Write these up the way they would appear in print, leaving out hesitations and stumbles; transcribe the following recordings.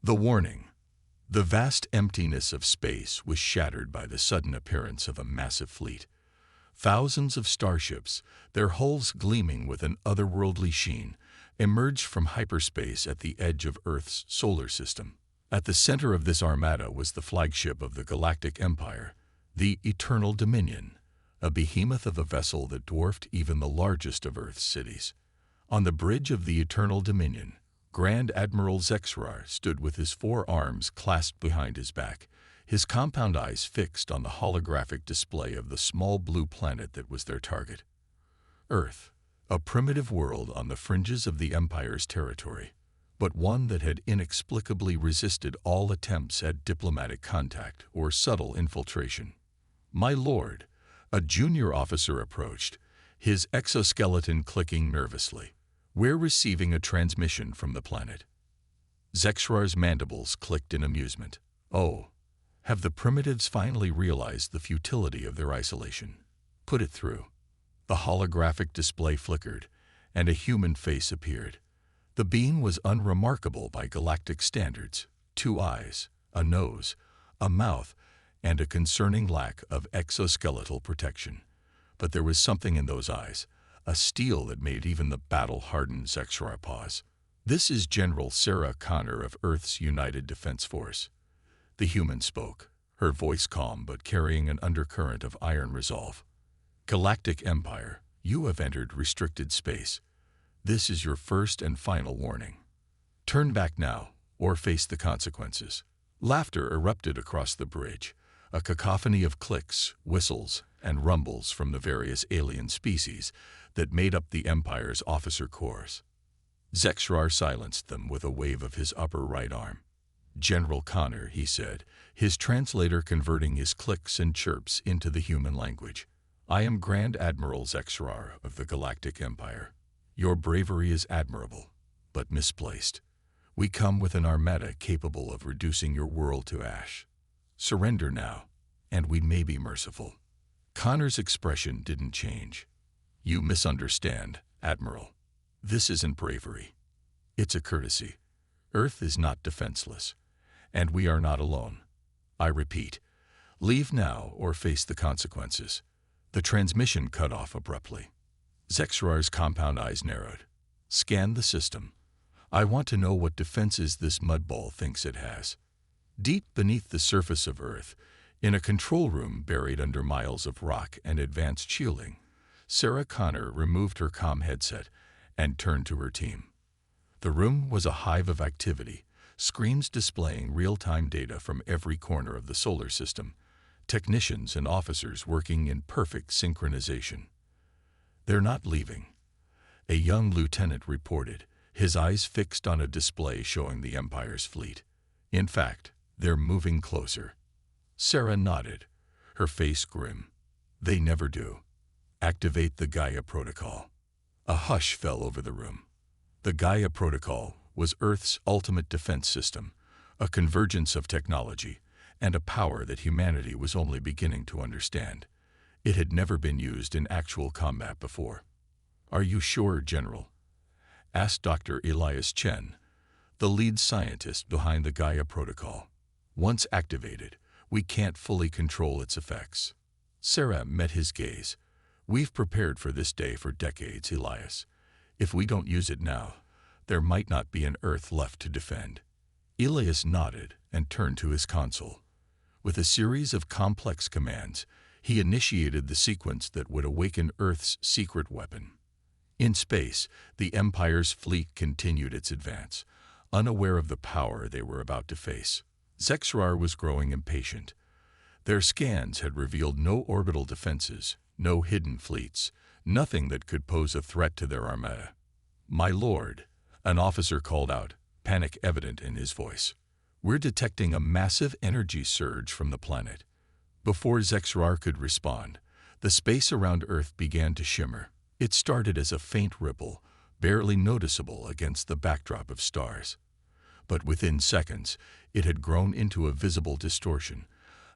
The warning. The vast emptiness of space was shattered by the sudden appearance of a massive fleet. Thousands of starships, their hulls gleaming with an otherworldly sheen, emerged from hyperspace at the edge of Earth's solar system. At the center of this armada was the flagship of the Galactic Empire, the Eternal Dominion, a behemoth of a vessel that dwarfed even the largest of Earth's cities. On the bridge of the Eternal Dominion, Grand Admiral Zexrar stood with his four arms clasped behind his back, his compound eyes fixed on the holographic display of the small blue planet that was their target. Earth, a primitive world on the fringes of the Empire's territory, but one that had inexplicably resisted all attempts at diplomatic contact or subtle infiltration. "My lord," a junior officer approached, his exoskeleton clicking nervously. "We're receiving a transmission from the planet." Zexrar's mandibles clicked in amusement. "Oh, have the primitives finally realized the futility of their isolation? Put it through." The holographic display flickered, and a human face appeared. The being was unremarkable by galactic standards: 2 eyes, a nose, a mouth, and a concerning lack of exoskeletal protection. But there was something in those eyes, a steel that made even the battle-hardened Zexrar pause. "This is General Sarah Connor of Earth's United Defense Force." The human spoke, her voice calm but carrying an undercurrent of iron resolve. "Galactic Empire, you have entered restricted space. This is your first and final warning. Turn back now, or face the consequences." Laughter erupted across the bridge, a cacophony of clicks, whistles, and rumbles from the various alien species that made up the Empire's officer corps. Zexrar silenced them with a wave of his upper right arm. "General Connor," he said, his translator converting his clicks and chirps into the human language. "I am Grand Admiral Zexrar of the Galactic Empire. Your bravery is admirable, but misplaced. We come with an armada capable of reducing your world to ash. Surrender now, and we may be merciful." Connor's expression didn't change. "You misunderstand, Admiral. This isn't bravery. It's a courtesy. Earth is not defenseless, and we are not alone. I repeat, leave now or face the consequences." The transmission cut off abruptly. Zexrar's compound eyes narrowed. "Scan the system. I want to know what defenses this mudball thinks it has." Deep beneath the surface of Earth, in a control room buried under miles of rock and advanced shielding, Sarah Connor removed her comm headset and turned to her team. The room was a hive of activity, screens displaying real-time data from every corner of the solar system, technicians and officers working in perfect synchronization. "They're not leaving," a young lieutenant reported, his eyes fixed on a display showing the Empire's fleet. "In fact, they're moving closer." Sarah nodded, her face grim. "They never do. Activate the Gaia Protocol." A hush fell over the room. The Gaia Protocol was Earth's ultimate defense system, a convergence of technology, and a power that humanity was only beginning to understand. It had never been used in actual combat before. "Are you sure, General?" asked Dr. Elias Chen, the lead scientist behind the Gaia Protocol. "Once activated, we can't fully control its effects." Sarah met his gaze. "We've prepared for this day for decades, Elias. If we don't use it now, there might not be an Earth left to defend." Elias nodded and turned to his console. With a series of complex commands, he initiated the sequence that would awaken Earth's secret weapon. In space, the Empire's fleet continued its advance, unaware of the power they were about to face. Zexrar was growing impatient. Their scans had revealed no orbital defenses, no hidden fleets, nothing that could pose a threat to their armada. "My lord," an officer called out, panic evident in his voice. "We're detecting a massive energy surge from the planet." Before Zexrar could respond, the space around Earth began to shimmer. It started as a faint ripple, barely noticeable against the backdrop of stars. But within seconds, it had grown into a visible distortion,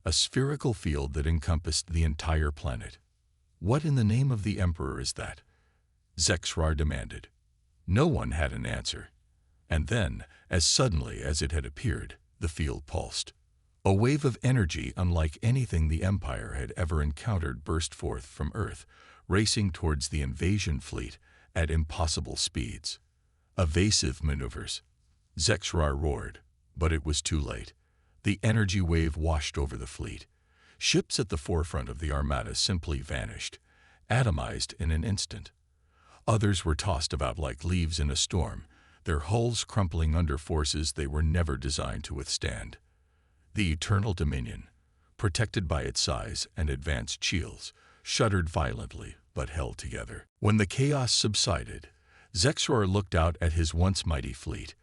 a spherical field that encompassed the entire planet. "What in the name of the Emperor is that?" Zexrar demanded. No one had an answer. And then, as suddenly as it had appeared, the field pulsed. A wave of energy unlike anything the Empire had ever encountered burst forth from Earth, racing towards the invasion fleet at impossible speeds. Evasive maneuvers. Zexrar roared, but it was too late. The energy wave washed over the fleet. Ships at the forefront of the armada simply vanished, atomized in an instant. Others were tossed about like leaves in a storm, their hulls crumpling under forces they were never designed to withstand. The Eternal Dominion, protected by its size and advanced shields, shuddered violently but held together. When the chaos subsided, Zexrar looked out at his once mighty fleet.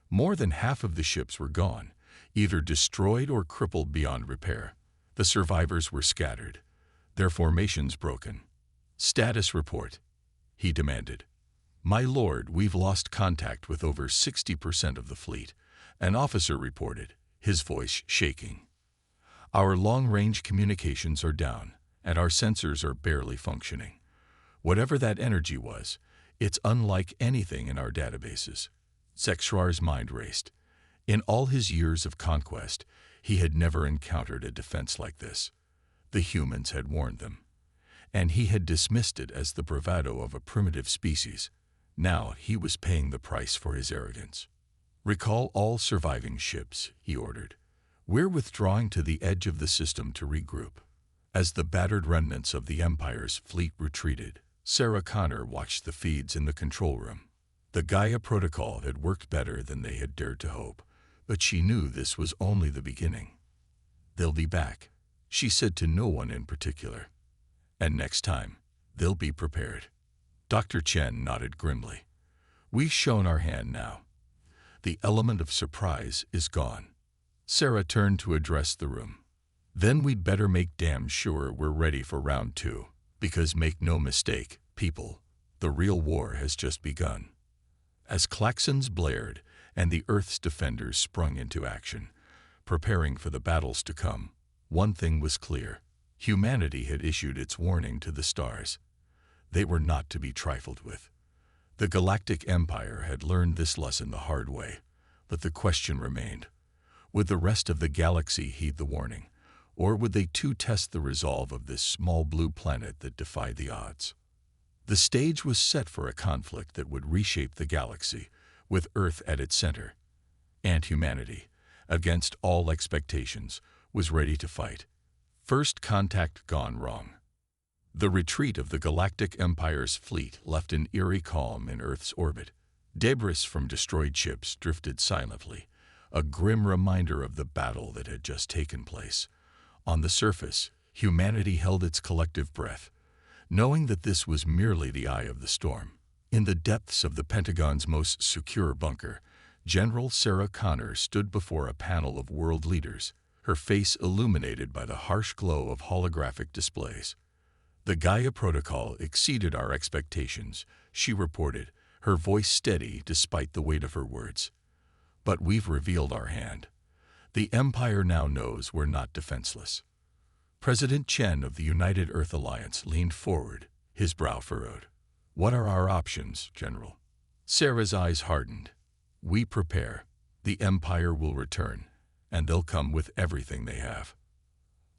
More than half of the ships were gone, either destroyed or crippled beyond repair. The survivors were scattered, their formations broken. "Status report," he demanded. "My lord, we've lost contact with over 60% of the fleet," an officer reported, his voice shaking. "Our long-range communications are down, and our sensors are barely functioning. Whatever that energy was, it's unlike anything in our databases." Zexrar's mind raced. In all his years of conquest, he had never encountered a defense like this. The humans had warned them, and he had dismissed it as the bravado of a primitive species. Now he was paying the price for his arrogance. "Recall all surviving ships," he ordered. "We're withdrawing to the edge of the system to regroup." As the battered remnants of the Empire's fleet retreated, Sarah Connor watched the feeds in the control room. The Gaia protocol had worked better than they had dared to hope, but she knew this was only the beginning. "They'll be back," she said to no one in particular. "And next time, they'll be prepared." Dr. Chen nodded grimly. "We've shown our hand now. The element of surprise is gone." Sarah turned to address the room. "Then we'd better make damn sure we're ready for round 2, because make no mistake, people, the real war has just begun." As klaxons blared and the Earth's defenders sprung into action, preparing for the battles to come, one thing was clear. Humanity had issued its warning to the stars. They were not to be trifled with. The Galactic Empire had learned this lesson the hard way, but the question remained. Would the rest of the galaxy heed the warning, or would they too test the resolve of this small blue planet that defied the odds? The stage was set for a conflict that would reshape the galaxy, with Earth at its center. And humanity, against all expectations, was ready to fight. First contact gone wrong. The retreat of the Galactic Empire's fleet left an eerie calm in Earth's orbit. Debris from destroyed ships drifted silently, a grim reminder of the battle that had just taken place. On the surface, humanity held its collective breath, knowing that this was merely the eye of the storm. In the depths of the Pentagon's most secure bunker, General Sarah Connor stood before a panel of world leaders, her face illuminated by the harsh glow of holographic displays. "The Gaia Protocol exceeded our expectations," she reported, her voice steady despite the weight of her words. "But we've revealed our hand. The Empire now knows we're not defenseless." President Chen of the United Earth Alliance leaned forward, his brow furrowed. "What are our options, General?" Sarah's eyes hardened. "We prepare. The Empire will return, and they'll come with everything they have."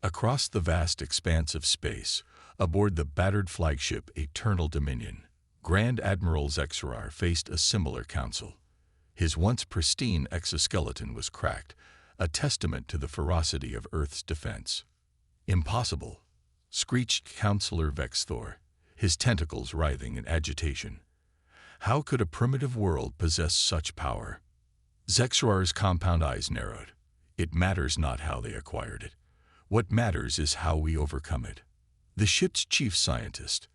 Across the vast expanse of space, aboard the battered flagship Eternal Dominion, Grand Admiral Zexrar faced a similar council. His once pristine exoskeleton was cracked, a testament to the ferocity of Earth's defense. "Impossible," screeched Counselor Vexthor, his tentacles writhing in agitation. "How could a primitive world possess such power?" Zexrar's compound eyes narrowed. "It matters not how they acquired it. What matters is how we overcome it." The ship's chief scientist,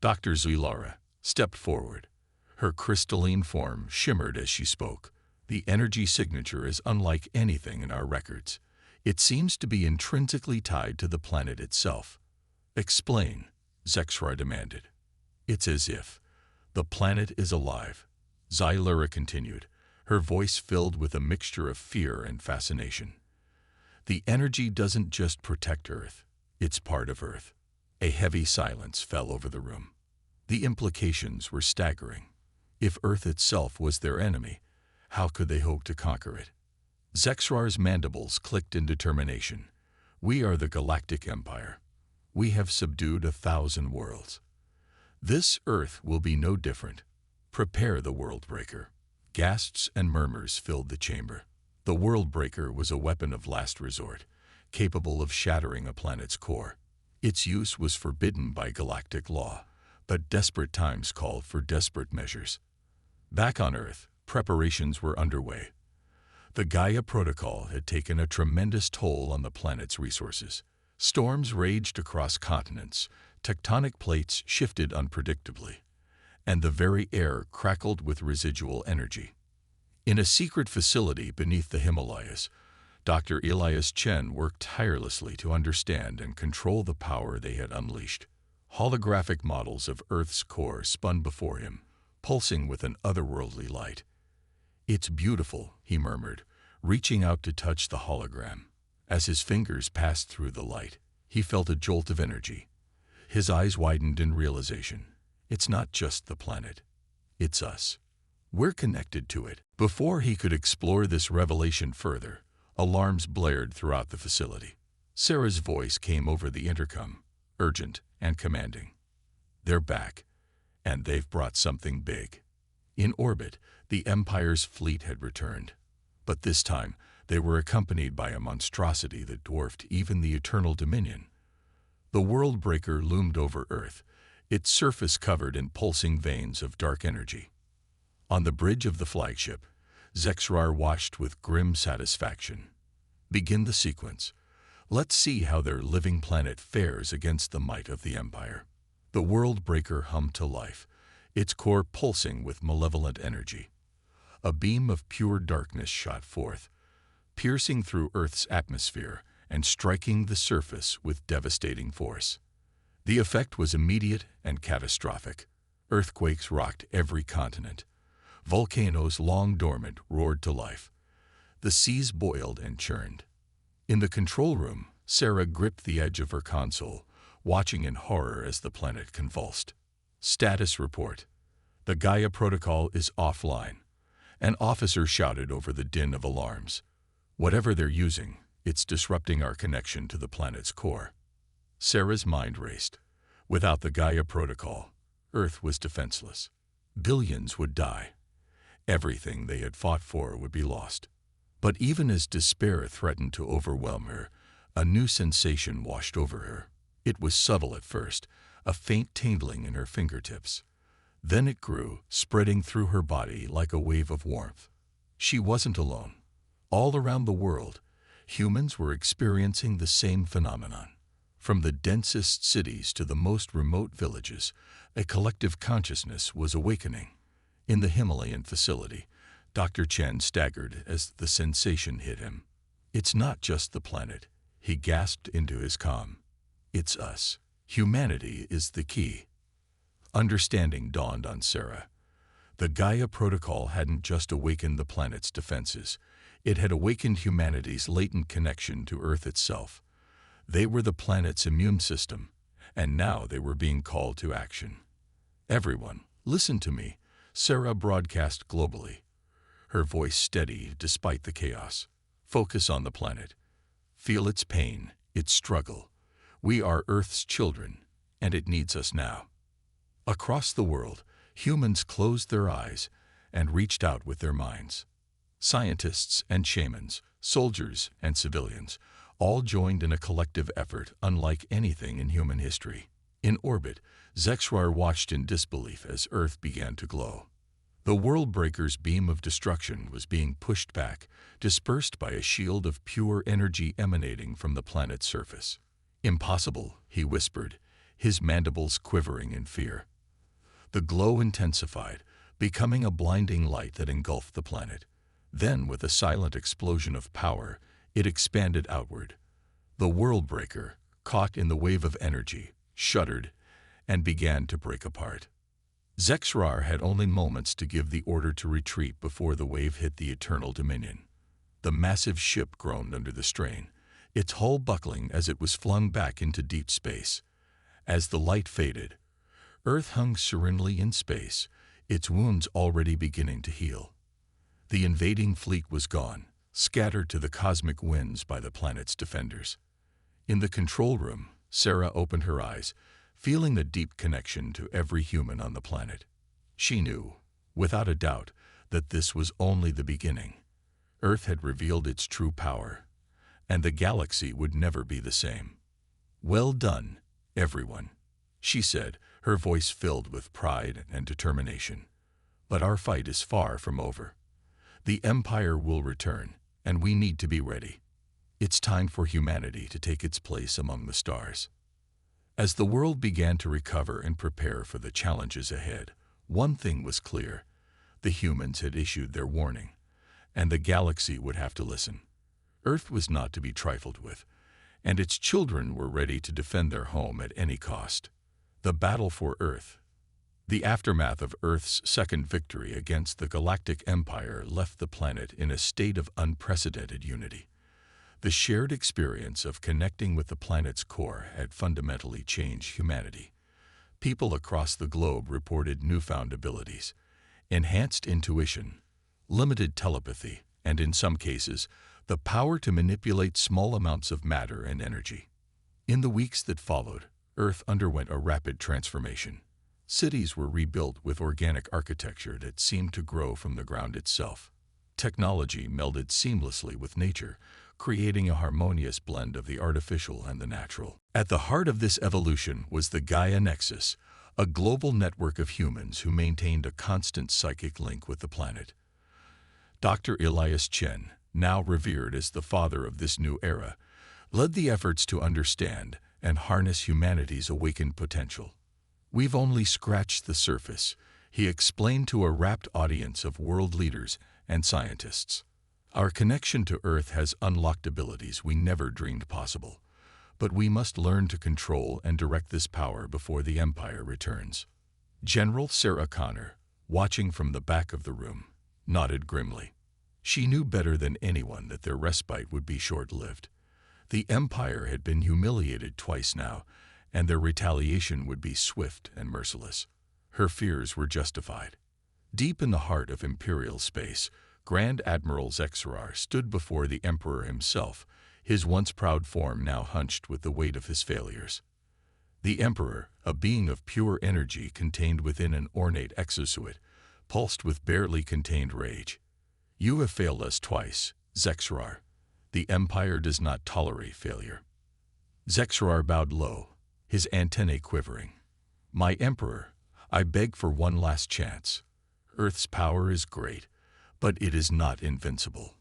Dr. Zuilara, stepped forward. Her crystalline form shimmered as she spoke. "The energy signature is unlike anything in our records. It seems to be intrinsically tied to the planet itself." "Explain," Zexrar demanded. "It's as if the planet is alive," Zuilara continued, her voice filled with a mixture of fear and fascination. "The energy doesn't just protect Earth, it's part of Earth." A heavy silence fell over the room. The implications were staggering. If Earth itself was their enemy, How could they hope to conquer it? Zexrar's mandibles clicked in determination. We are the Galactic Empire. We have subdued 1,000 worlds. This Earth will be no different. Prepare the Worldbreaker. Gasps and murmurs filled the chamber. The Worldbreaker was a weapon of last resort, capable of shattering a planet's core. Its use was forbidden by galactic law, but desperate times called for desperate measures. Back on Earth, preparations were underway. The Gaia Protocol had taken a tremendous toll on the planet's resources. Storms raged across continents, tectonic plates shifted unpredictably, and the very air crackled with residual energy. In a secret facility beneath the Himalayas, Dr. Elias Chen worked tirelessly to understand and control the power they had unleashed. Holographic models of Earth's core spun before him, pulsing with an otherworldly light. "It's beautiful," he murmured, reaching out to touch the hologram. As his fingers passed through the light, he felt a jolt of energy. His eyes widened in realization. It's not just the planet. It's us. We're connected to it. Before he could explore this revelation further, alarms blared throughout the facility. Sarah's voice came over the intercom, urgent and commanding. "They're back, and they've brought something big." In orbit, the Empire's fleet had returned. But this time, they were accompanied by a monstrosity that dwarfed even the Eternal Dominion. The Worldbreaker loomed over Earth, its surface covered in pulsing veins of dark energy. On the bridge of the flagship, Zexrar watched with grim satisfaction. "Begin the sequence. Let's see how their living planet fares against the might of the Empire." The Worldbreaker hummed to life, its core pulsing with malevolent energy. A beam of pure darkness shot forth, piercing through Earth's atmosphere and striking the surface with devastating force. The effect was immediate and catastrophic. Earthquakes rocked every continent. Volcanoes long dormant roared to life. The seas boiled and churned. In the control room, Sarah gripped the edge of her console, watching in horror as the planet convulsed. "Status report. The Gaia Protocol is offline." An officer shouted over the din of alarms. "Whatever they're using, it's disrupting our connection to the planet's core." Sarah's mind raced. Without the Gaia Protocol, Earth was defenseless. Billions would die. Everything they had fought for would be lost. But even as despair threatened to overwhelm her, a new sensation washed over her. It was subtle at first, a faint tingling in her fingertips. Then it grew, spreading through her body like a wave of warmth. She wasn't alone. All around the world, humans were experiencing the same phenomenon. From the densest cities to the most remote villages, a collective consciousness was awakening. In the Himalayan facility, Dr. Chen staggered as the sensation hit him. "It's not just the planet," he gasped into his calm. "It's us. Humanity is the key." Understanding dawned on Sarah. The Gaia Protocol hadn't just awakened the planet's defenses. It had awakened humanity's latent connection to Earth itself. They were the planet's immune system, and now they were being called to action. "Everyone, listen to me," Sarah broadcast globally, her voice steady despite the chaos. "Focus on the planet. Feel its pain, its struggle. We are Earth's children, and it needs us now." Across the world, humans closed their eyes and reached out with their minds. Scientists and shamans, soldiers and civilians, all joined in a collective effort unlike anything in human history. In orbit, Zexrar watched in disbelief as Earth began to glow. The Worldbreaker's beam of destruction was being pushed back, dispersed by a shield of pure energy emanating from the planet's surface. "Impossible," he whispered, his mandibles quivering in fear. The glow intensified, becoming a blinding light that engulfed the planet. Then, with a silent explosion of power, it expanded outward. The Worldbreaker, caught in the wave of energy, shuddered and began to break apart. Zexrar had only moments to give the order to retreat before the wave hit the Eternal Dominion. The massive ship groaned under the strain, its hull buckling as it was flung back into deep space. As the light faded, Earth hung serenely in space, its wounds already beginning to heal. The invading fleet was gone, scattered to the cosmic winds by the planet's defenders. In the control room, Sarah opened her eyes, feeling the deep connection to every human on the planet. She knew, without a doubt, that this was only the beginning. Earth had revealed its true power, and the galaxy would never be the same. "Well done, everyone," she said, her voice filled with pride and determination. "But our fight is far from over. The Empire will return, and we need to be ready. It's time for humanity to take its place among the stars." As the world began to recover and prepare for the challenges ahead, one thing was clear: the humans had issued their warning, and the galaxy would have to listen. Earth was not to be trifled with, and its children were ready to defend their home at any cost. The battle for Earth. The aftermath of Earth's second victory against the Galactic Empire left the planet in a state of unprecedented unity. The shared experience of connecting with the planet's core had fundamentally changed humanity. People across the globe reported newfound abilities: enhanced intuition, limited telepathy, and in some cases, the power to manipulate small amounts of matter and energy. In the weeks that followed, Earth underwent a rapid transformation. Cities were rebuilt with organic architecture that seemed to grow from the ground itself. Technology melded seamlessly with nature, creating a harmonious blend of the artificial and the natural. At the heart of this evolution was the Gaia Nexus, a global network of humans who maintained a constant psychic link with the planet. Dr. Elias Chen, now revered as the father of this new era, led the efforts to understand and harness humanity's awakened potential. "We've only scratched the surface," he explained to a rapt audience of world leaders and scientists. "Our connection to Earth has unlocked abilities we never dreamed possible, but we must learn to control and direct this power before the Empire returns." General Sarah Connor, watching from the back of the room, nodded grimly. She knew better than anyone that their respite would be short-lived. The Empire had been humiliated twice now, and their retaliation would be swift and merciless. Her fears were justified. Deep in the heart of Imperial space, Grand Admiral Zexarar stood before the Emperor himself, his once proud form now hunched with the weight of his failures. The Emperor, a being of pure energy contained within an ornate exosuit, pulsed with barely contained rage. "You have failed us twice, Zexarar. The Empire does not tolerate failure." Zexarar bowed low, his antennae quivering. "My Emperor, I beg for one last chance. Earth's power is great, but it is not invincible.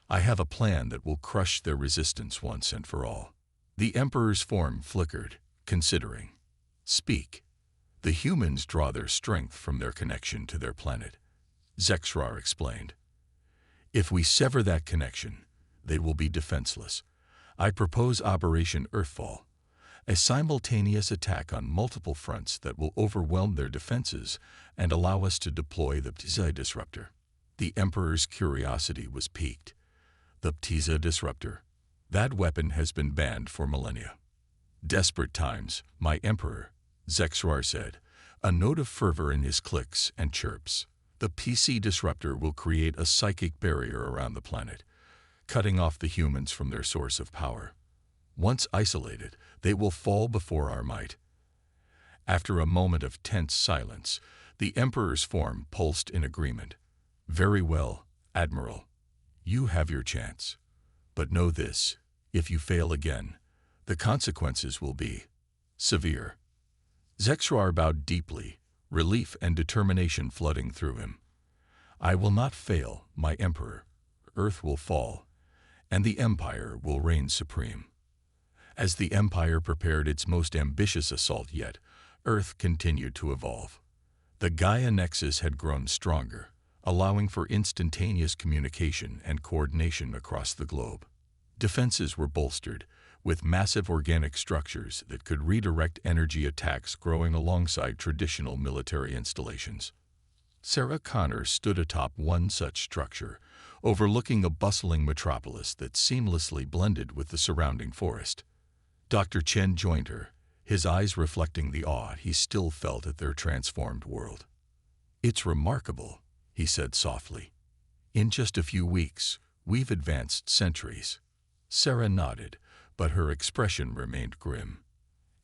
I have a plan that will crush their resistance once and for all." The Emperor's form flickered, considering. "Speak." "The humans draw their strength from their connection to their planet," Zexarar explained. "If we sever that connection, they will be defenseless. I propose Operation Earthfall, a simultaneous attack on multiple fronts that will overwhelm their defenses and allow us to deploy the Ptiza disruptor." The Emperor's curiosity was piqued. "The Ptiza disruptor? That weapon has been banned for millennia." "Desperate times, my Emperor," Zexarar said, a note of fervor in his clicks and chirps. "The PC disruptor will create a psychic barrier around the planet, cutting off the humans from their source of power. Once isolated, they will fall before our might." After a moment of tense silence, the Emperor's form pulsed in agreement. "Very well, Admiral. You have your chance. But know this: if you fail again, the consequences will be severe." Zexarar bowed deeply, relief and determination flooding through him. "I will not fail, my Emperor. Earth will fall, and the Empire will reign supreme." As the Empire prepared its most ambitious assault yet, Earth continued to evolve. The Gaia Nexus had grown stronger, allowing for instantaneous communication and coordination across the globe. Defenses were bolstered, with massive organic structures that could redirect energy attacks growing alongside traditional military installations. Sarah Connor stood atop one such structure, overlooking a bustling metropolis that seamlessly blended with the surrounding forest. Dr. Chen joined her, his eyes reflecting the awe he still felt at their transformed world. "It's remarkable," he said softly. In just a few weeks, we've advanced centuries. Sarah nodded, but her expression remained grim.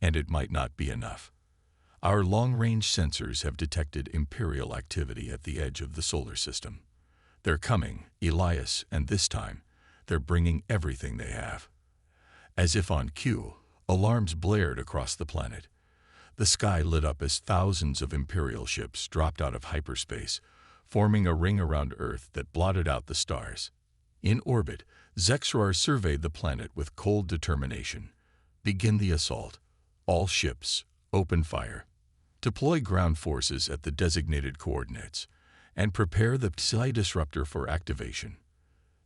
And it might not be enough. Our long-range sensors have detected Imperial activity at the edge of the solar system. They're coming, Elias, and this time, they're bringing everything they have. As if on cue, alarms blared across the planet. The sky lit up as thousands of Imperial ships dropped out of hyperspace, forming a ring around Earth that blotted out the stars. In orbit, Zexrar surveyed the planet with cold determination. Begin the assault. All ships, open fire. Deploy ground forces at the designated coordinates, and prepare the Psi disruptor for activation.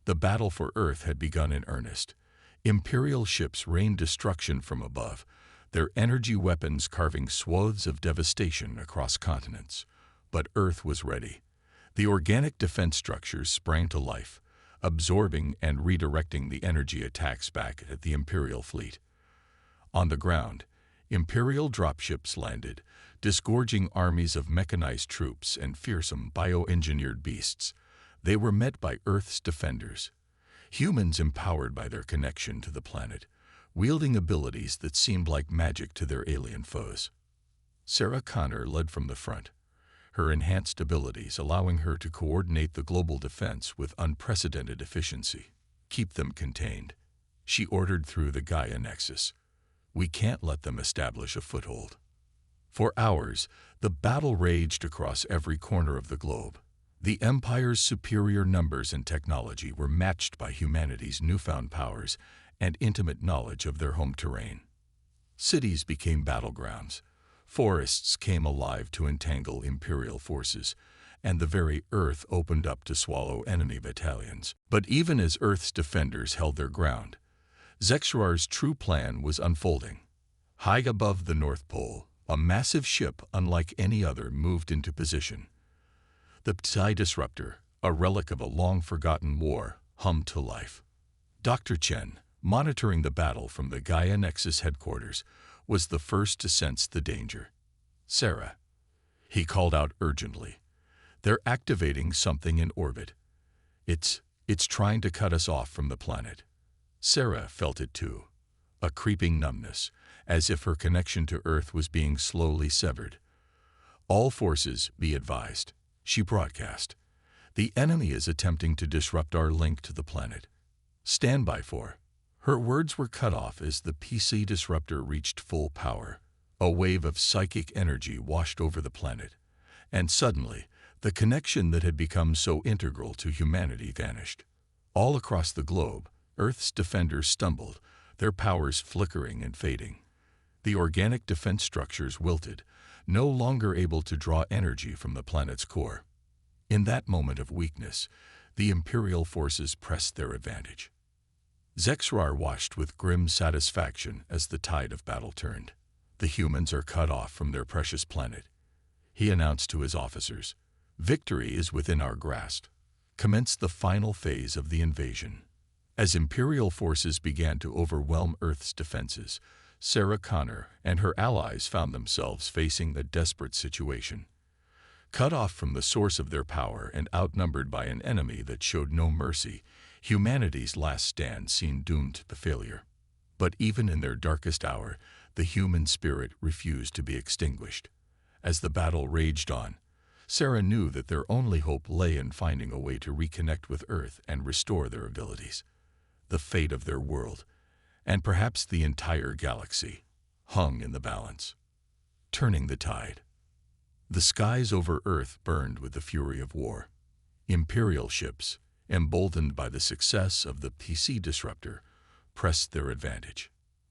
The battle for Earth had begun in earnest. Imperial ships rained destruction from above, their energy weapons carving swaths of devastation across continents. But Earth was ready. The organic defense structures sprang to life, absorbing and redirecting the energy attacks back at the Imperial fleet. On the ground, Imperial dropships landed, disgorging armies of mechanized troops and fearsome bioengineered beasts. They were met by Earth's defenders, humans empowered by their connection to the planet, wielding abilities that seemed like magic to their alien foes. Sarah Connor led from the front, her enhanced abilities allowing her to coordinate the global defense with unprecedented efficiency. Keep them contained, she ordered through the Gaia Nexus. We can't let them establish a foothold. For hours, the battle raged across every corner of the globe. The Empire's superior numbers and technology were matched by humanity's newfound powers and intimate knowledge of their home terrain. Cities became battlegrounds. Forests came alive to entangle Imperial forces, and the very Earth opened up to swallow enemy battalions. But even as Earth's defenders held their ground, Zexrar's true plan was unfolding. High above the North Pole, a massive ship unlike any other moved into position. The Psi disruptor, a relic of a long-forgotten war, hummed to life. Dr. Chen, monitoring the battle from the Gaia Nexus headquarters, was the first to sense the danger. Sarah, he called out urgently. They're activating something in orbit. It's trying to cut us off from the planet. Sarah felt it too, a creeping numbness, as if her connection to Earth was being slowly severed. All forces, be advised, she broadcast. The enemy is attempting to disrupt our link to the planet. Stand by for. Her words were cut off as the PC disruptor reached full power. A wave of psychic energy washed over the planet, and suddenly, the connection that had become so integral to humanity vanished. All across the globe, Earth's defenders stumbled, their powers flickering and fading. The organic defense structures wilted, no longer able to draw energy from the planet's core. In that moment of weakness, the Imperial forces pressed their advantage. Zexrar watched with grim satisfaction as the tide of battle turned. The humans are cut off from their precious planet, he announced to his officers. Victory is within our grasp. Commenced the final phase of the invasion. As Imperial forces began to overwhelm Earth's defenses, Sarah Connor and her allies found themselves facing a desperate situation. Cut off from the source of their power and outnumbered by an enemy that showed no mercy, humanity's last stand seemed doomed to failure. But even in their darkest hour, the human spirit refused to be extinguished. As the battle raged on, Sarah knew that their only hope lay in finding a way to reconnect with Earth and restore their abilities. The fate of their world, and perhaps the entire galaxy, hung in the balance, turning the tide. The skies over Earth burned with the fury of war. Imperial ships, emboldened by the success of the PC disruptor, pressed their advantage.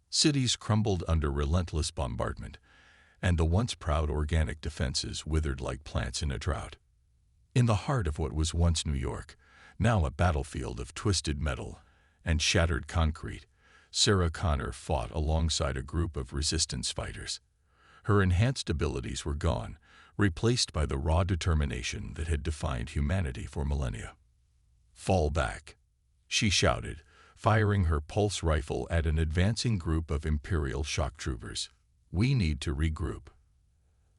Cities crumbled under relentless bombardment, and the once proud organic defenses withered like plants in a drought. In the heart of what was once New York, now a battlefield of twisted metal and shattered concrete, Sarah Connor fought alongside a group of resistance fighters. Her enhanced abilities were gone, replaced by the raw determination that had defined humanity for millennia. "Fall back," she shouted, firing her pulse rifle at an advancing group of Imperial shock troopers. "We need to regroup."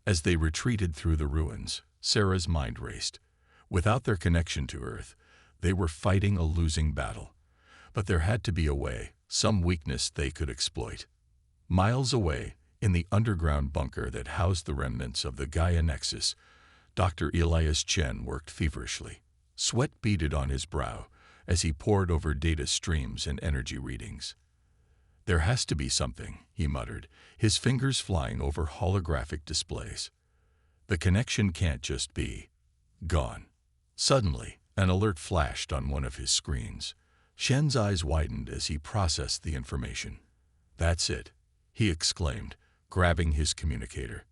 As they retreated through the ruins, Sarah's mind raced. Without their connection to Earth, They were fighting a losing battle, but there had to be a way, some weakness they could exploit. Miles away, in the underground bunker that housed the remnants of the Gaia Nexus, Dr. Elias Chen worked feverishly. Sweat beaded on his brow as he pored over data streams and energy readings. "There has to be something," he muttered, his fingers flying over holographic displays. "The connection can't just be gone." Suddenly, an alert flashed on one of his screens. Chen's eyes widened as he processed the information. "That's it," he exclaimed, grabbing his communicator.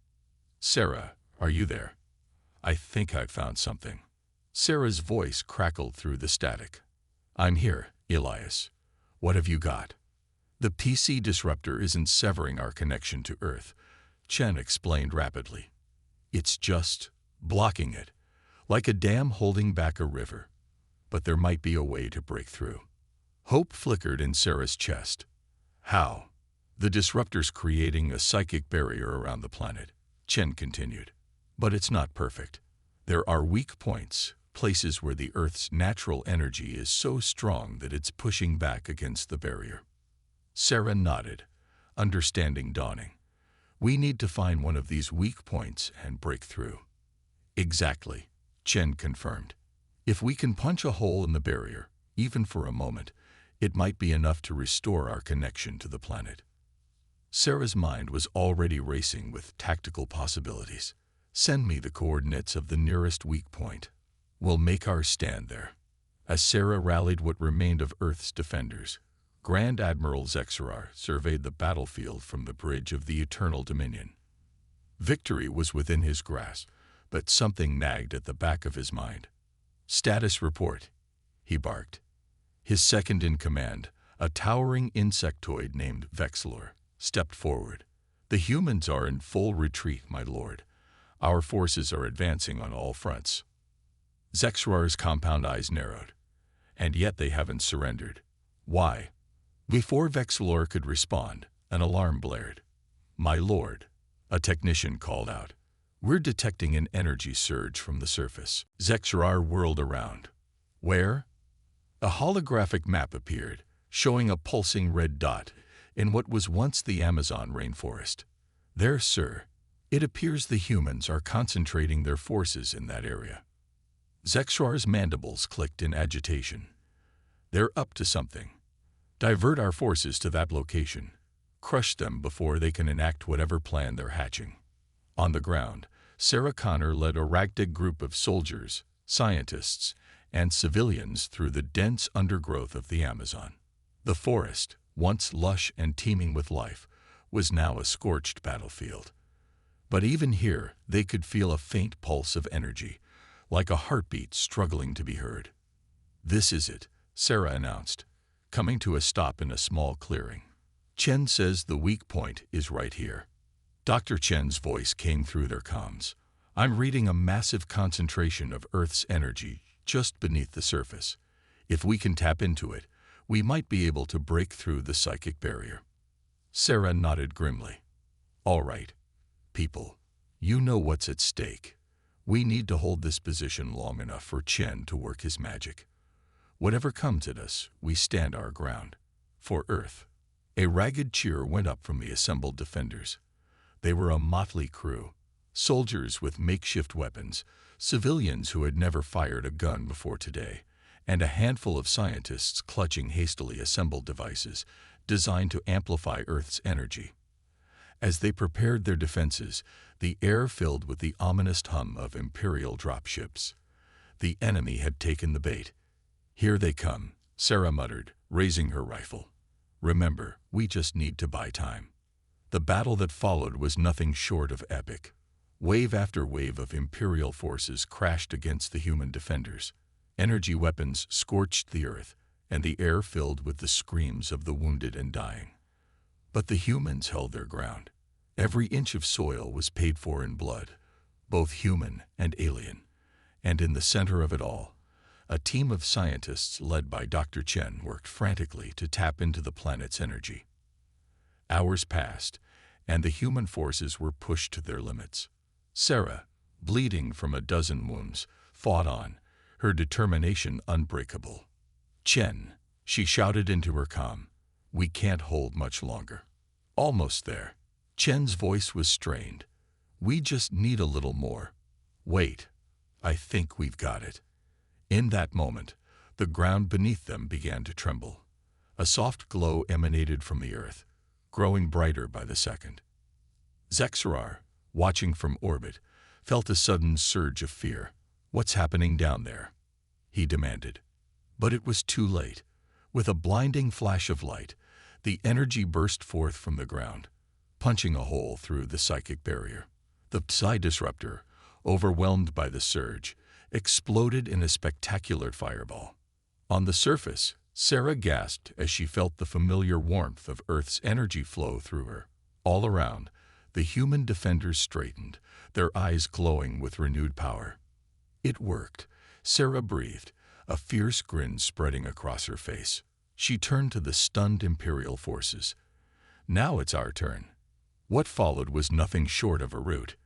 "Sarah, are you there? I think I've found something." Sarah's voice crackled through the static. "I'm here, Elias. What have you got?" "The PC disruptor isn't severing our connection to Earth," Chen explained rapidly. "It's just blocking it, like a dam holding back a river. But there might be a way to break through." Hope flickered in Sarah's chest. "How?" "The disruptor's creating a psychic barrier around the planet," Chen continued. "But it's not perfect. There are weak points, places where the Earth's natural energy is so strong that it's pushing back against the barrier." Sarah nodded, understanding dawning. "We need to find one of these weak points and break through." "Exactly," Chen confirmed. "If we can punch a hole in the barrier, even for a moment, it might be enough to restore our connection to the planet." Sarah's mind was already racing with tactical possibilities. "Send me the coordinates of the nearest weak point. We'll make our stand there." As Sarah rallied what remained of Earth's defenders, Grand Admiral Zexarar surveyed the battlefield from the bridge of the Eternal Dominion. Victory was within his grasp, but something nagged at the back of his mind. "Status report," he barked. His second in command, a towering insectoid named Vexilor, stepped forward. "The humans are in full retreat, my lord. Our forces are advancing on all fronts." Zexarar's compound eyes narrowed. "And yet they haven't surrendered. Why?" Before Vexilor could respond, an alarm blared. "My lord," a technician called out, "we're detecting an energy surge from the surface." Zexarar whirled around. "Where?" A holographic map appeared, showing a pulsing red dot in what was once the Amazon rainforest. "There, sir. It appears the humans are concentrating their forces in that area." Zexarar's mandibles clicked in agitation. "They're up to something. Divert our forces to that location. Crush them before they can enact whatever plan they're hatching." On the ground, Sarah Connor led a ragtag group of soldiers, scientists, and civilians through the dense undergrowth of the Amazon. The forest, once lush and teeming with life, was now a scorched battlefield. But even here, they could feel a faint pulse of energy, like a heartbeat struggling to be heard. "This is it," Sarah announced, coming to a stop in a small clearing. "Chen says the weak point is right here." Dr. Chen's voice came through their comms. "I'm reading a massive concentration of Earth's energy just beneath the surface. If we can tap into it, we might be able to break through the psychic barrier." Sarah nodded grimly. "All right, people, you know what's at stake. We need to hold this position long enough for Chen to work his magic. Whatever comes at us, we stand our ground. For Earth." A ragged cheer went up from the assembled defenders. They were a motley crew, soldiers with makeshift weapons, civilians who had never fired a gun before today, and a handful of scientists clutching hastily assembled devices designed to amplify Earth's energy. As they prepared their defenses, the air filled with the ominous hum of Imperial dropships. The enemy had taken the bait. "Here they come," Sarah muttered, raising her rifle. "Remember, we just need to buy time." The battle that followed was nothing short of epic. Wave after wave of Imperial forces crashed against the human defenders. Energy weapons scorched the earth, and the air filled with the screams of the wounded and dying. But the humans held their ground. Every inch of soil was paid for in blood, both human and alien. And in the center of it all, a team of scientists led by Dr. Chen worked frantically to tap into the planet's energy. Hours passed, and the human forces were pushed to their limits. Sarah, bleeding from a dozen wounds, fought on, her determination unbreakable. "Chen," she shouted into her comm, "we can't hold much longer." "Almost there." Chen's voice was strained. "We just need a little more." "Wait. I think we've got it." In that moment, the ground beneath them began to tremble. A soft glow emanated from the earth, growing brighter by the second. Zexarar, watching from orbit, felt a sudden surge of fear. "What's happening down there?" he demanded. But it was too late. With a blinding flash of light, the energy burst forth from the ground, punching a hole through the psychic barrier. The Psi disruptor, overwhelmed by the surge, exploded in a spectacular fireball. On the surface, Sarah gasped as she felt the familiar warmth of Earth's energy flow through her. All around, the human defenders straightened, their eyes glowing with renewed power. It worked. Sarah breathed, a fierce grin spreading across her face. She turned to the stunned Imperial forces. "Now it's our turn." What followed was nothing short of a rout.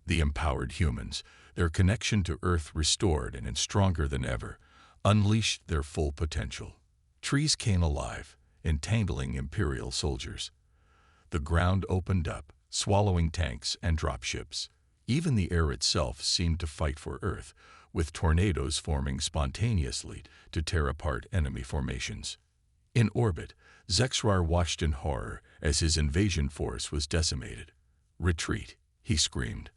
The empowered humans, their connection to Earth restored and stronger than ever, unleashed their full potential. Trees came alive, entangling Imperial soldiers. The ground opened up, swallowing tanks and dropships. Even the air itself seemed to fight for Earth, with tornadoes forming spontaneously to tear apart enemy formations. In orbit, Zexarar watched in horror as his invasion force was decimated. "Retreat," he screamed.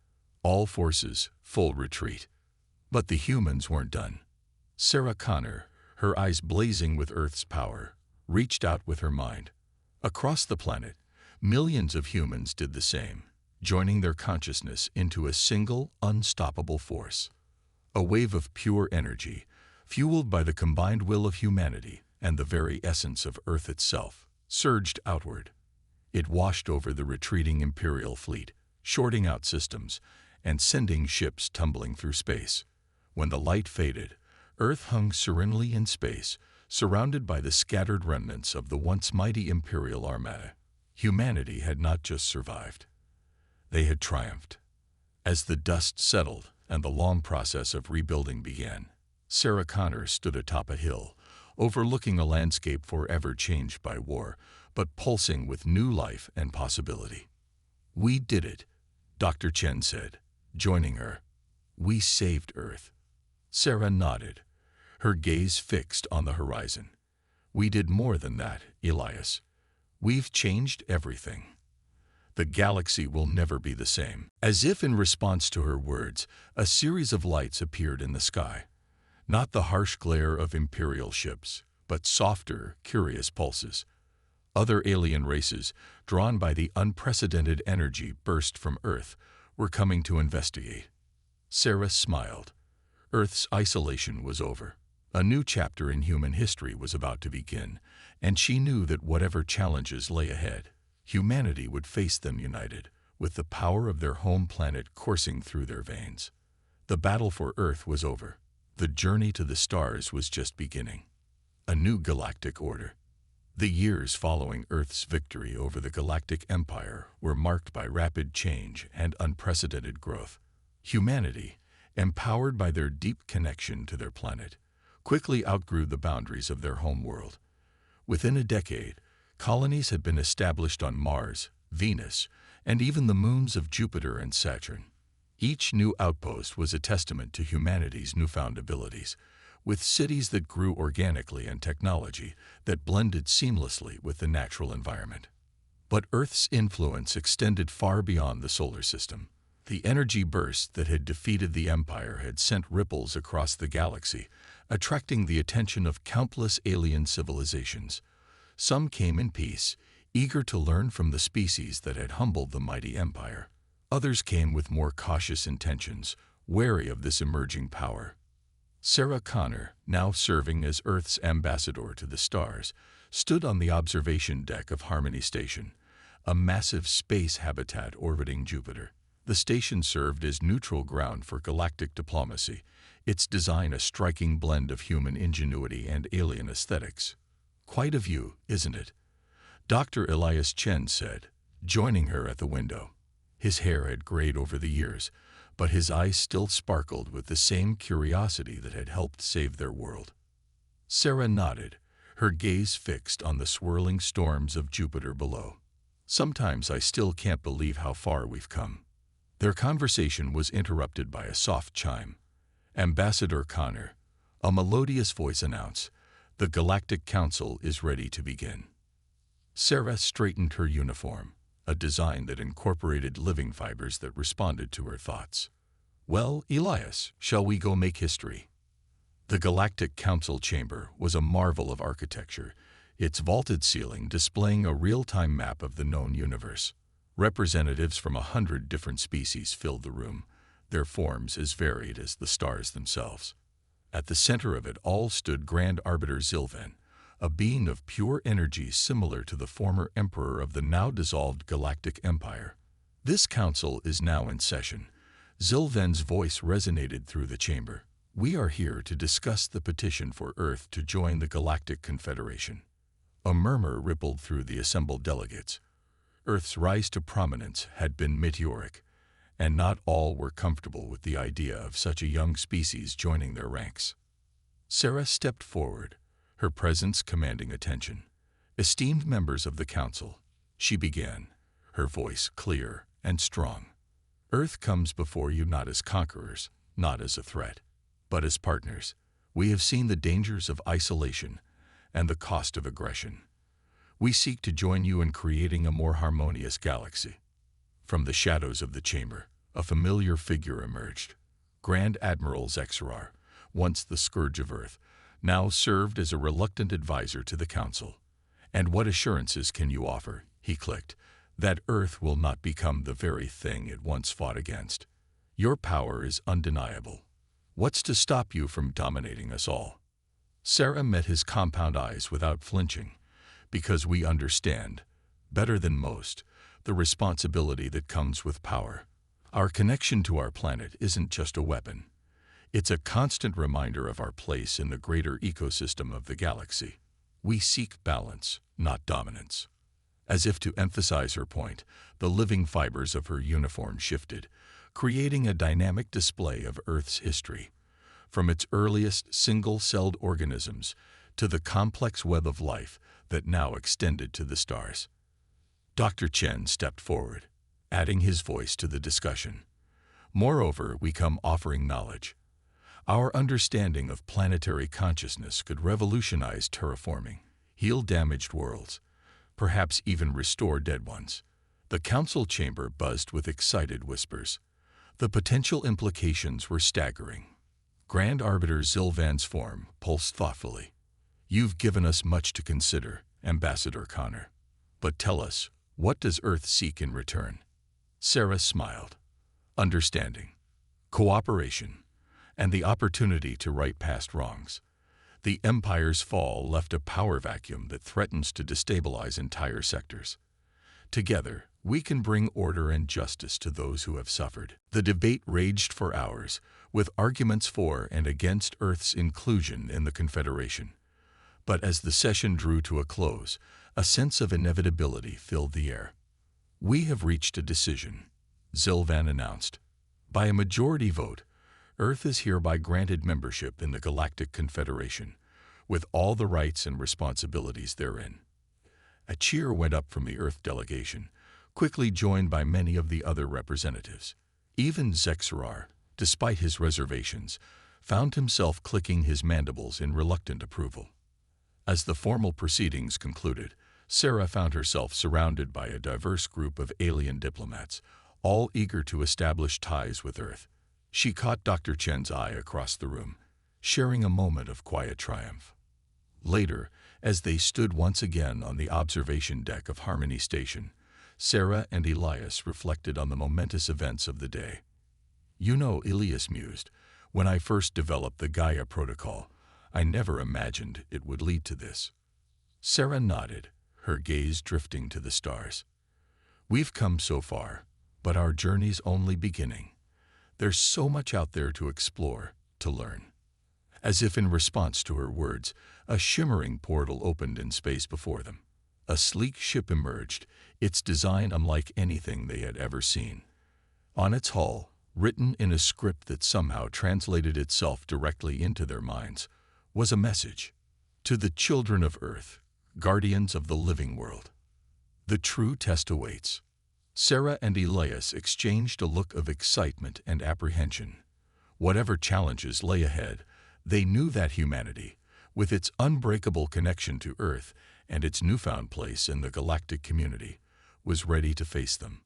"All forces, full retreat." But the humans weren't done. Sarah Connor, her eyes blazing with Earth's power, reached out with her mind. Across the planet, millions of humans did the same, joining their consciousness into a single, unstoppable force. A wave of pure energy, fueled by the combined will of humanity and the very essence of Earth itself, surged outward. It washed over the retreating Imperial fleet, shorting out systems and sending ships tumbling through space. When the light faded, Earth hung serenely in space, surrounded by the scattered remnants of the once mighty Imperial Armada. Humanity had not just survived. They had triumphed. As the dust settled and the long process of rebuilding began, Sarah Connor stood atop a hill, overlooking a landscape forever changed by war, but pulsing with new life and possibility. "We did it," Dr. Chen said, joining her. "We saved Earth." Sarah nodded, her gaze fixed on the horizon. "We did more than that, Elias. We've changed everything. The galaxy will never be the same." As if in response to her words, a series of lights appeared in the sky. Not the harsh glare of Imperial ships, but softer, curious pulses. Other alien races, drawn by the unprecedented energy burst from Earth, were coming to investigate. Sarah smiled. Earth's isolation was over. A new chapter in human history was about to begin, and she knew that whatever challenges lay ahead, humanity would face them united, with the power of their home planet coursing through their veins. The battle for Earth was over. The journey to the stars was just beginning. A new galactic order. The years following Earth's victory over the Galactic Empire were marked by rapid change and unprecedented growth. Humanity, empowered by their deep connection to their planet, quickly outgrew the boundaries of their home world. Within a decade, colonies had been established on Mars, Venus, and even the moons of Jupiter and Saturn. Each new outpost was a testament to humanity's newfound abilities, with cities that grew organically and technology that blended seamlessly with the natural environment. But Earth's influence extended far beyond the solar system. The energy burst that had defeated the Empire had sent ripples across the galaxy, attracting the attention of countless alien civilizations. Some came in peace, eager to learn from the species that had humbled the mighty Empire. Others came with more cautious intentions, wary of this emerging power. Sarah Connor, now serving as Earth's ambassador to the stars, stood on the observation deck of Harmony Station, a massive space habitat orbiting Jupiter. The station served as neutral ground for galactic diplomacy, its design a striking blend of human ingenuity and alien aesthetics. "Quite a view, isn't it?" Dr. Elias Chen said, joining her at the window. His hair had grayed over the years, but his eyes still sparkled with the same curiosity that had helped save their world. Sarah nodded, her gaze fixed on the swirling storms of Jupiter below. Sometimes I still can't believe how far we've come. Their conversation was interrupted by a soft chime. Ambassador Connor, a melodious voice announced, "The Galactic Council is ready to begin." Sarah straightened her uniform, a design that incorporated living fibers that responded to her thoughts. "Well, Elias, shall we go make history?" The Galactic Council chamber was a marvel of architecture, its vaulted ceiling displaying a real-time map of the known universe. Representatives from 100 different species filled the room, their forms as varied as the stars themselves. At the center of it all stood Grand Arbiter Zilvan, a being of pure energy similar to the former emperor of the now-dissolved Galactic Empire. "This council is now in session." Zilvan's voice resonated through the chamber. "We are here to discuss the petition for Earth to join the Galactic Confederation." A murmur rippled through the assembled delegates. Earth's rise to prominence had been meteoric, and not all were comfortable with the idea of such a young species joining their ranks. Sarah stepped forward, her presence commanding attention. "Esteemed members of the council," she began, her voice clear and strong. "Earth comes before you not as conquerors, not as a threat, but as partners. We have seen the dangers of isolation and the cost of aggression. We seek to join you in creating a more harmonious galaxy." From the shadows of the chamber, a familiar figure emerged. Grand Admiral Zexarar, once the scourge of Earth, now served as a reluctant advisor to the Council. "And what assurances can you offer," he clicked, "that Earth will not become the very thing it once fought against? Your power is undeniable. What's to stop you from dominating us all?" Sarah met his compound eyes without flinching. "Because we understand, better than most, the responsibility that comes with power. Our connection to our planet isn't just a weapon. It's a constant reminder of our place in the greater ecosystem of the galaxy. We seek balance, not dominance." As if to emphasize her point, the living fibers of her uniform shifted, creating a dynamic display of Earth's history, from its earliest single-celled organisms to the complex web of life that now extended to the stars. Dr. Chen stepped forward, adding his voice to the discussion. "Moreover, we come offering knowledge. Our understanding of planetary consciousness could revolutionize terraforming, heal damaged worlds, perhaps even restore dead ones." The council chamber buzzed with excited whispers. The potential implications were staggering. Grand Arbiter Zilvan's form pulsed thoughtfully. "You've given us much to consider, Ambassador Connor. But tell us, what does Earth seek in return?" Sarah smiled. "Understanding, cooperation, and the opportunity to right past wrongs. The Empire's fall left a power vacuum that threatens to destabilize entire sectors. Together, we can bring order and justice to those who have suffered." The debate raged for hours, with arguments for and against Earth's inclusion in the Confederation. But as the session drew to a close, a sense of inevitability filled the air. "We have reached a decision," Zilvan announced. "By a majority vote, Earth is hereby granted membership in the Galactic Confederation, with all the rights and responsibilities therein." A cheer went up from the Earth delegation, quickly joined by many of the other representatives. Even Zexarar, despite his reservations, found himself clicking his mandibles in reluctant approval. As the formal proceedings concluded, Sarah found herself surrounded by a diverse group of alien diplomats, all eager to establish ties with Earth. She caught Dr. Chen's eye across the room, sharing a moment of quiet triumph. Later, as they stood once again on the observation deck of Harmony Station, Sarah and Elias reflected on the momentous events of the day. "You know," Elias mused, "when I first developed the Gaia Protocol, I never imagined it would lead to this." Sarah nodded, her gaze drifting to the stars. "We've come so far, but our journey's only beginning. There's so much out there to explore, to learn." As if in response to her words, a shimmering portal opened in space before them. A sleek ship emerged, its design unlike anything they had ever seen. On its hull, written in a script that somehow translated itself directly into their minds, was a message. To the children of Earth, guardians of the living world. The true test awaits. Sarah and Elias exchanged a look of excitement and apprehension. Whatever challenges lay ahead, they knew that humanity, with its unbreakable connection to Earth and its newfound place in the galactic community, was ready to face them.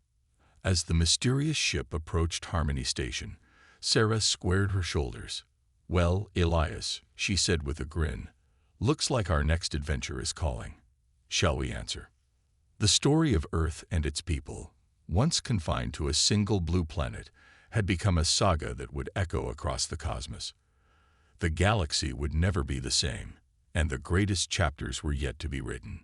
As the mysterious ship approached Harmony Station, Sarah squared her shoulders. "Well, Elias," she said with a grin, "looks like our next adventure is calling. Shall we answer?" The story of Earth and its people, once confined to a single blue planet, had become a saga that would echo across the cosmos. The galaxy would never be the same, and the greatest chapters were yet to be written.